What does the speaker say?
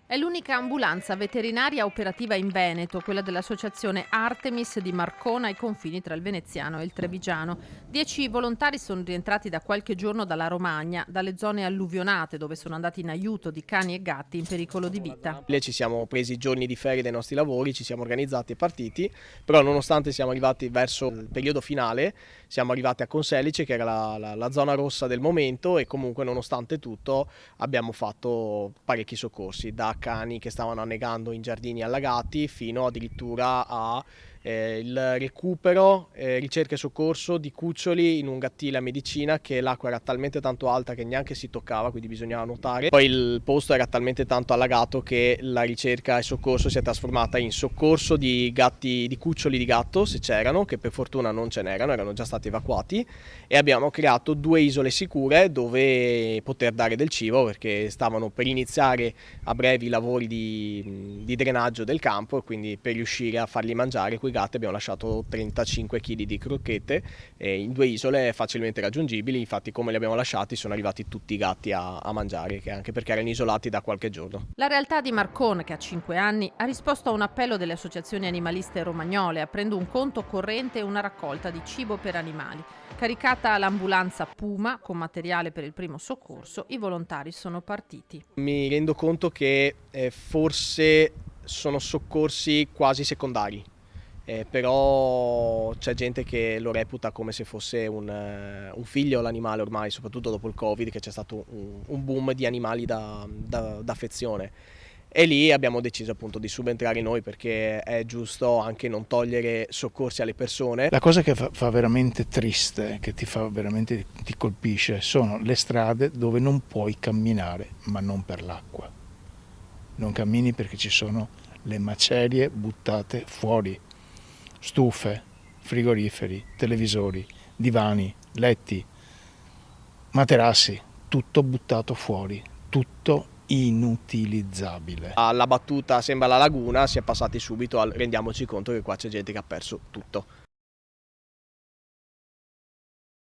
È l'unica ambulanza veterinaria operativa in Veneto, quella dell'associazione Artemis di Marcona ai confini tra il veneziano e il trevigiano. 10 volontari sono rientrati da qualche giorno dalla Romagna, dalle zone alluvionate dove sono andati in aiuto di cani e gatti in pericolo di vita. Ci siamo presi giorni di ferie dai nostri lavori, ci siamo organizzati e partiti, però nonostante siamo arrivati verso il periodo finale, siamo arrivati a Conselice, che era la zona rossa del momento, e comunque nonostante tutto abbiamo fatto parecchi soccorsi, da cani che stavano annegando in giardini allagati fino addirittura a il recupero, ricerca e soccorso di cuccioli in un gattile a Medicina, che l'acqua era talmente tanto alta che neanche si toccava, quindi bisognava nuotare. Poi il posto era talmente tanto allagato che la ricerca e soccorso si è trasformata in soccorso di gatti, di cuccioli di gatto, se c'erano, che per fortuna non ce n'erano, erano già stati evacuati, e abbiamo creato 2 isole sicure dove poter dare del cibo, perché stavano per iniziare a breve i lavori di drenaggio del campo, e quindi per riuscire a farli mangiare quei gatti abbiamo lasciato 35 kg di crocchette in 2 isole facilmente raggiungibili. Infatti, come li abbiamo lasciati, sono arrivati tutti i gatti a mangiare, anche perché erano isolati da qualche giorno. La realtà di Marcone, che ha 5 anni, ha risposto a un appello delle associazioni animaliste romagnole, aprendo un conto corrente e una raccolta di cibo per animali. Caricata l'ambulanza Puma con materiale per il primo soccorso, i volontari sono partiti. Mi rendo conto che forse sono soccorsi quasi secondari. Però c'è gente che lo reputa come se fosse un figlio l'animale ormai, soprattutto dopo il Covid, che c'è stato un boom di animali d'affezione. E lì abbiamo deciso appunto di subentrare noi, perché è giusto anche non togliere soccorsi alle persone. La cosa che fa veramente triste, che ti colpisce, sono le strade dove non puoi camminare, ma non per l'acqua. Non cammini perché ci sono le macerie buttate fuori. Stufe, frigoriferi, televisori, divani, letti, materassi, tutto buttato fuori, tutto inutilizzabile. Alla battuta sembra la laguna, si è passati subito al rendiamoci conto che qua c'è gente che ha perso tutto.